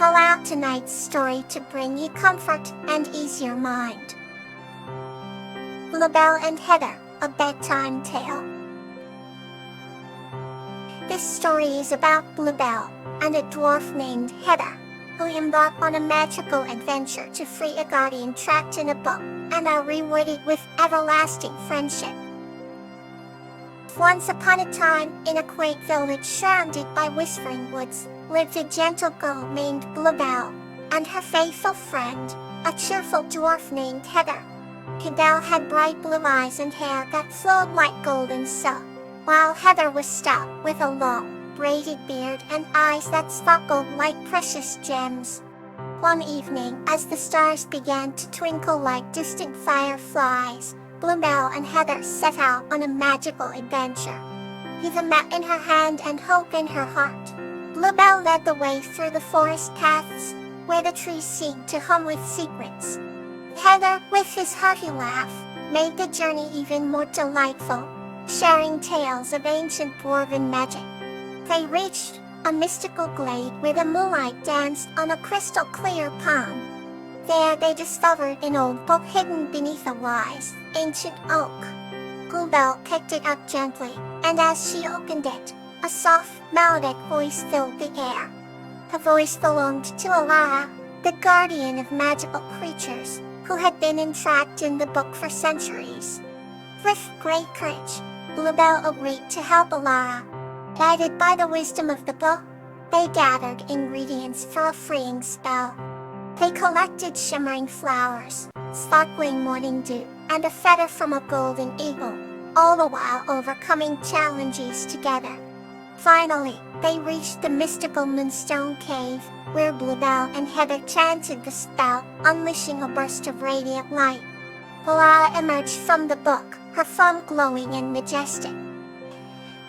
Allow tonight's story to bring you comfort and ease your mind. Bluebell and Heather, a bedtime tale. This story is about Bluebell and a dwarf named Heather, who embark on a magical adventure to free a guardian trapped in a book and are rewarded with everlasting friendship. Once upon a time, in a quaint village surrounded by whispering woods, lived a gentle girl named Bluebell, and her faithful friend, a cheerful dwarf named Heather. Bluebell had bright blue eyes and hair that flowed like golden silk, while Heather was stout, with a long, braided beard and eyes that sparkled like precious gems. One evening, as the stars began to twinkle like distant fireflies, Bluebell and Heather set out on a magical adventure. With a map in her hand and hope in her heart, Bluebell led the way through the forest paths, where the trees seemed to hum with secrets. Heather, with his hearty laugh, made the journey even more delightful, sharing tales of ancient dwarven magic. They reached a mystical glade where the moonlight danced on a crystal-clear pond. There they discovered an old book hidden beneath a wise, ancient oak. Bluebell picked it up gently, and as she opened it, a soft, melodic voice filled the air. The voice belonged to Alara, the guardian of magical creatures, who had been entrapped in the book for centuries. With great courage, Bluebell agreed to help Alara. Guided by the wisdom of the book, they gathered ingredients for a freeing spell. They collected shimmering flowers, sparkling morning dew, and a feather from a golden eagle, all the while overcoming challenges together. Finally, they reached the mystical Moonstone Cave, where Bluebell and Heather chanted the spell, unleashing a burst of radiant light. Alara emerged from the book, her form glowing and majestic.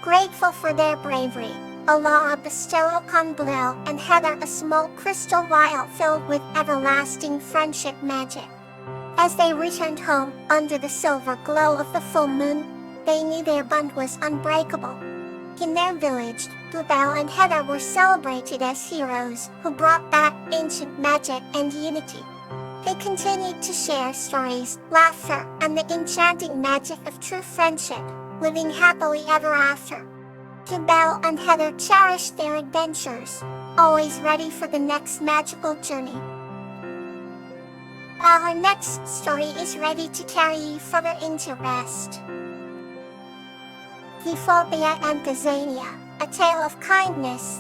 Grateful for their bravery, Alara bestowed upon Bluebell and Heather a small crystal vial filled with everlasting friendship magic. As they returned home, under the silver glow of the full moon, they knew their bond was unbreakable. In their village, Bluebell and Heather were celebrated as heroes who brought back ancient magic and unity. They continued to share stories, laughter, and the enchanting magic of true friendship, living happily ever after. Bluebell and Heather cherished their adventures, always ready for the next magical journey. Our next story is ready to carry you further into rest. Euphorbia and Gazania, a tale of kindness.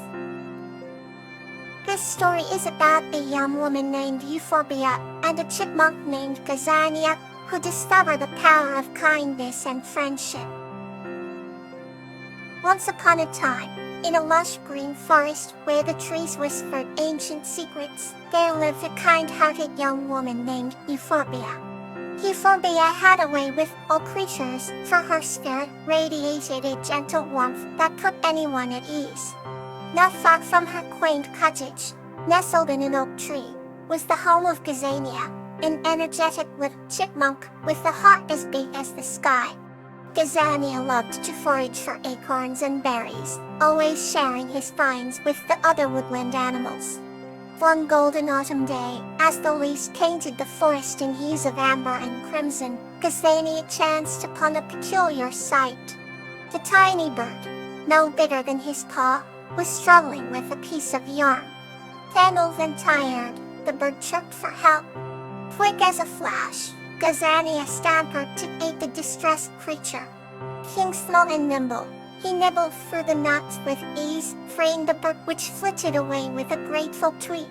This story is about a young woman named Euphorbia and a chipmunk named Gazania, who discover the power of kindness and friendship. Once upon a time, in a lush green forest where the trees whispered ancient secrets, there lived a kind-hearted young woman named Euphorbia. Euphorbia had a way with all creatures, for her spirit radiated a gentle warmth that put anyone at ease. Not far from her quaint cottage, nestled in an oak tree, was the home of Gazania, an energetic little chipmunk with a heart as big as the sky. Gazania loved to forage for acorns and berries, always sharing his finds with the other woodland animals. One golden autumn day, as the leaves painted the forest in hues of amber and crimson, Gazania chanced upon a peculiar sight. The tiny bird, no bigger than his paw, was struggling with a piece of yarn. Tangled and tired, the bird chirped for help. Quick as a flash, Gazania scampered to aid the distressed creature. Being small and nimble, he nibbled through the knots with ease, freeing the bird, which flitted away with a grateful tweet.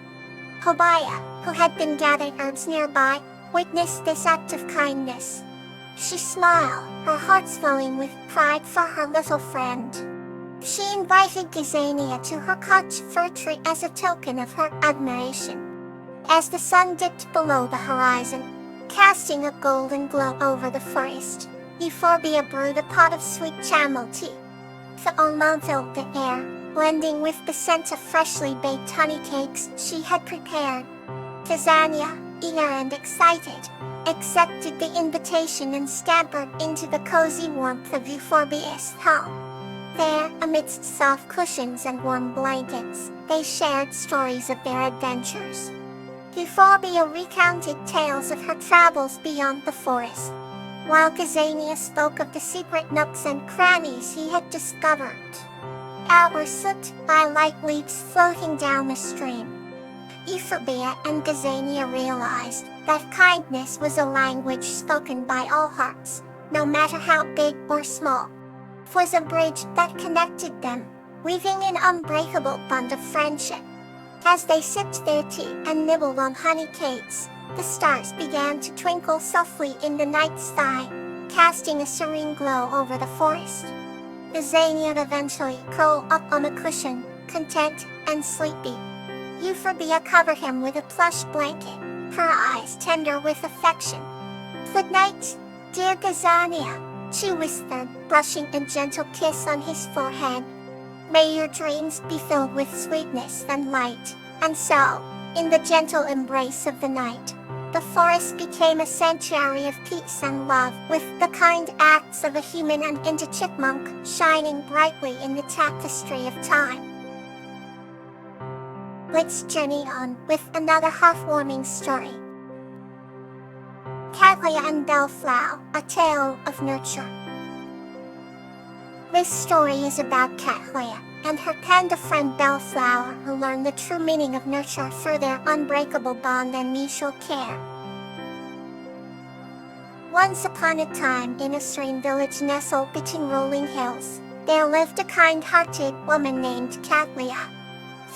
Hobaya, who had been gathering herbs nearby, witnessed this act of kindness. She smiled, her heart swelling with pride for her little friend. She invited Gazania to her couch fir tree as a token of her admiration. As the sun dipped below the horizon, casting a golden glow over the forest, Euphorbia brewed a pot of sweet chamomile tea. The aroma filled the air, blending with the scent of freshly baked honey cakes she had prepared. Gazania, eager and excited, accepted the invitation and scampered into the cozy warmth of Euphorbia's home. There, amidst soft cushions and warm blankets, they shared stories of their adventures. Euphorbia recounted tales of her travels beyond the forest, while Kazania spoke of the secret nooks and crannies he had discovered. Hours slipped by like leaves floating down the stream. Euphorbia and Kazania realized that kindness was a language spoken by all hearts, no matter how big or small. It was a bridge that connected them, weaving an unbreakable bond of friendship. As they sipped their tea and nibbled on honey cakes, the stars began to twinkle softly in the night sky, casting a serene glow over the forest. Kazania eventually curled up on a cushion, content and sleepy. Euphorbia covered him with a plush blanket, her eyes tender with affection. "Good night, dear Kazania," she whispered, brushing a gentle kiss on his forehead. "May your dreams be filled with sweetness and light." And so, in the gentle embrace of the night, the forest became a sanctuary of peace and love, with the kind acts of a human and a chipmunk shining brightly in the tapestry of time. Let's journey on with another heartwarming story. Cattleya and Bellflower, a tale of nurture. This story is about Cattleya and her panda friend Bellflower, who learn the true meaning of nurture through their unbreakable bond and mutual care. Once upon a time, in a serene village nestled between rolling hills, there lived a kind-hearted woman named Cattleya.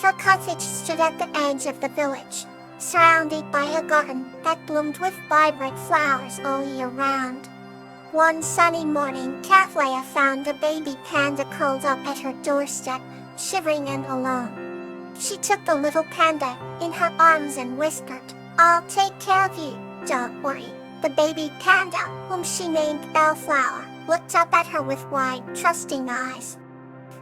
Her cottage stood at the edge of the village, surrounded by a garden that bloomed with vibrant flowers all year round. One sunny morning, Cattleya found a baby panda curled up at her doorstep, shivering and alone. She took the little panda in her arms and whispered, "I'll take care of you, don't worry." The baby panda, whom she named Bellflower, looked up at her with wide, trusting eyes.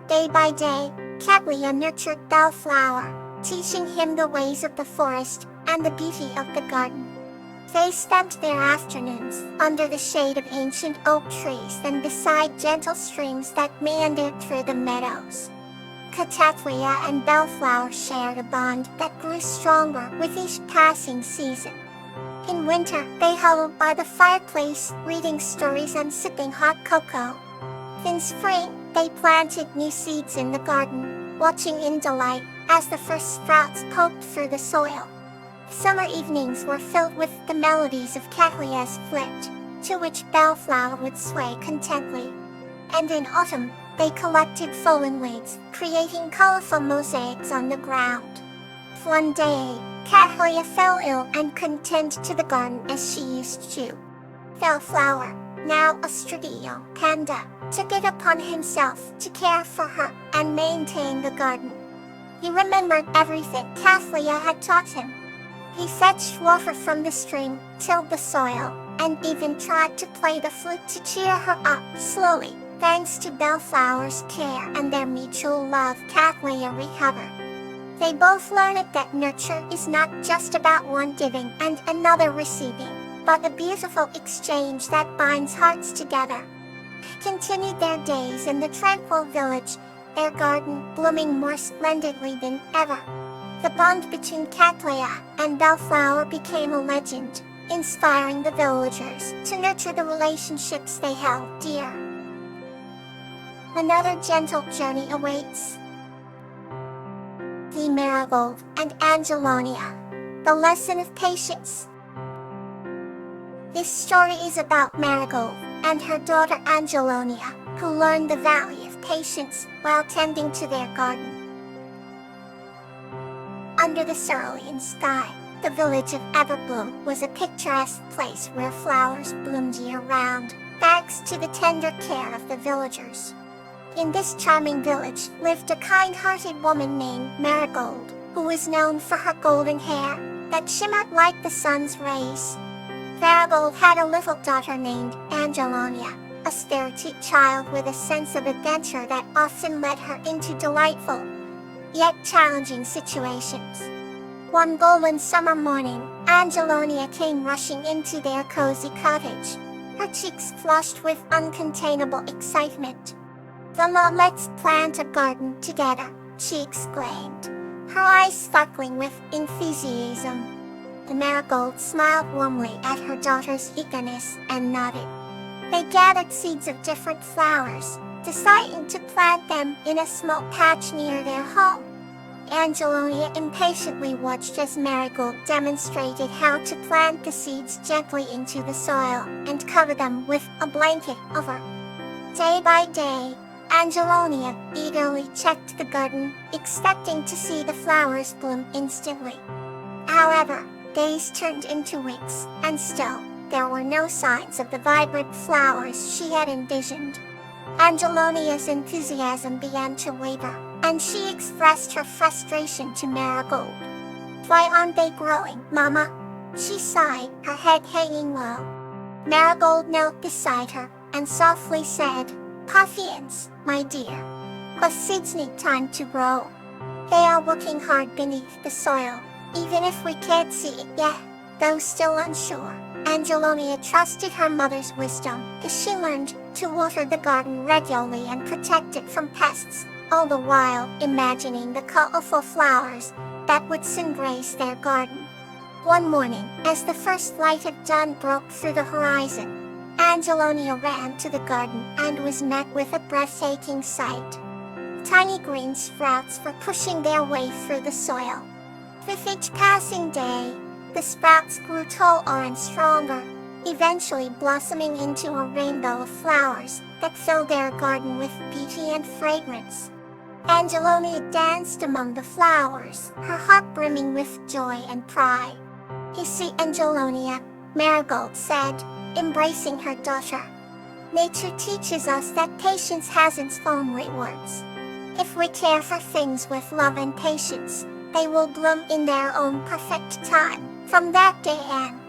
Day by day, Cattleya nurtured Bellflower, teaching him the ways of the forest and the beauty of the garden. They spent their afternoons under the shade of ancient oak trees and beside gentle streams that meandered through the meadows. Cattleya and Bellflower shared a bond that grew stronger with each passing season. In winter, they huddled by the fireplace, reading stories and sipping hot cocoa. In spring, they planted new seeds in the garden, watching in delight as the first sprouts poked through the soil. Summer evenings were filled with the melodies of Cattleya's flute, to which Bellflower would sway contently. And in autumn, they collected fallen leaves, creating colorful mosaics on the ground. One day, Cattleya fell ill and couldn't tend to the garden as she used to. Bellflower, now a sturdy young panda, took it upon himself to care for her and maintain the garden. He remembered everything Cattleya had taught him. He fetched water from the stream, tilled the soil, and even tried to play the flute to cheer her up. Slowly, thanks to Bellflower's care and their mutual love, Cattleya recovered. They both learned that nurture is not just about one giving and another receiving, but a beautiful exchange that binds hearts together. Continued their days in the tranquil village, their garden blooming more splendidly than ever. The bond between Cattleya and Bellflower became a legend, inspiring the villagers to nurture the relationships they held dear. Another gentle journey awaits. The Marigold and Angelonia, the lesson of patience. This story is about Marigold and her daughter Angelonia, who learned the value of patience while tending to their garden. Under the cerulean sky, the village of Everbloom was a picturesque place where flowers bloomed year-round, thanks to the tender care of the villagers. In this charming village lived a kind-hearted woman named Marigold, who was known for her golden hair that shimmered like the sun's rays. Marigold had a little daughter named Angelonia, a spirited child with a sense of adventure that often led her into delightful, yet challenging situations. One golden summer morning, Angelonia came rushing into their cozy cottage, her cheeks flushed with uncontainable excitement. "Come on, let's plant a garden together," she exclaimed, her eyes sparkling with enthusiasm. The marigold smiled warmly at her daughter's eagerness and nodded. They gathered seeds of different flowers, deciding to plant them in a small patch near their home. Angelonia impatiently watched as Marigold demonstrated how to plant the seeds gently into the soil and cover them with a blanket over. Day by day, Angelonia eagerly checked the garden, expecting to see the flowers bloom instantly. However, days turned into weeks, and still, there were no signs of the vibrant flowers she had envisioned. Angelonia's enthusiasm began to waver, and she expressed her frustration to Marigold. "Why aren't they growing, Mama?" she sighed, her head hanging low. Marigold knelt beside her and softly said, "Patience, my dear. The seeds need time to grow. They are working hard beneath the soil, even if we can't see it yet." Though still unsure, Angelonia trusted her mother's wisdom as she learned to water the garden regularly and protect it from pests, all the while imagining the colorful flowers that would soon grace their garden. One morning, as the first light of dawn broke through the horizon, Angelonia ran to the garden and was met with a breathtaking sight. Tiny green sprouts were pushing their way through the soil. With each passing day, the sprouts grew taller and stronger, eventually blossoming into a rainbow of flowers that filled their garden with beauty and fragrance. Angelonia danced among the flowers, her heart brimming with joy and pride. "You see, Angelonia," Marigold said, embracing her daughter, "nature teaches us that patience has its own rewards. If we care for things with love and patience, they will bloom in their own perfect time." From that day on,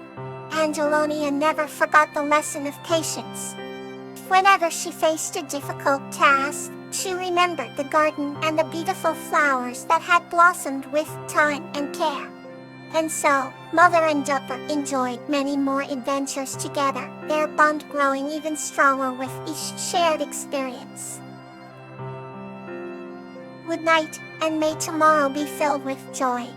Angelonia never forgot the lesson of patience. Whenever she faced a difficult task, she remembered the garden and the beautiful flowers that had blossomed with time and care. And so, mother and daughter enjoyed many more adventures together, their bond growing even stronger with each shared experience. Good night, and may tomorrow be filled with joy.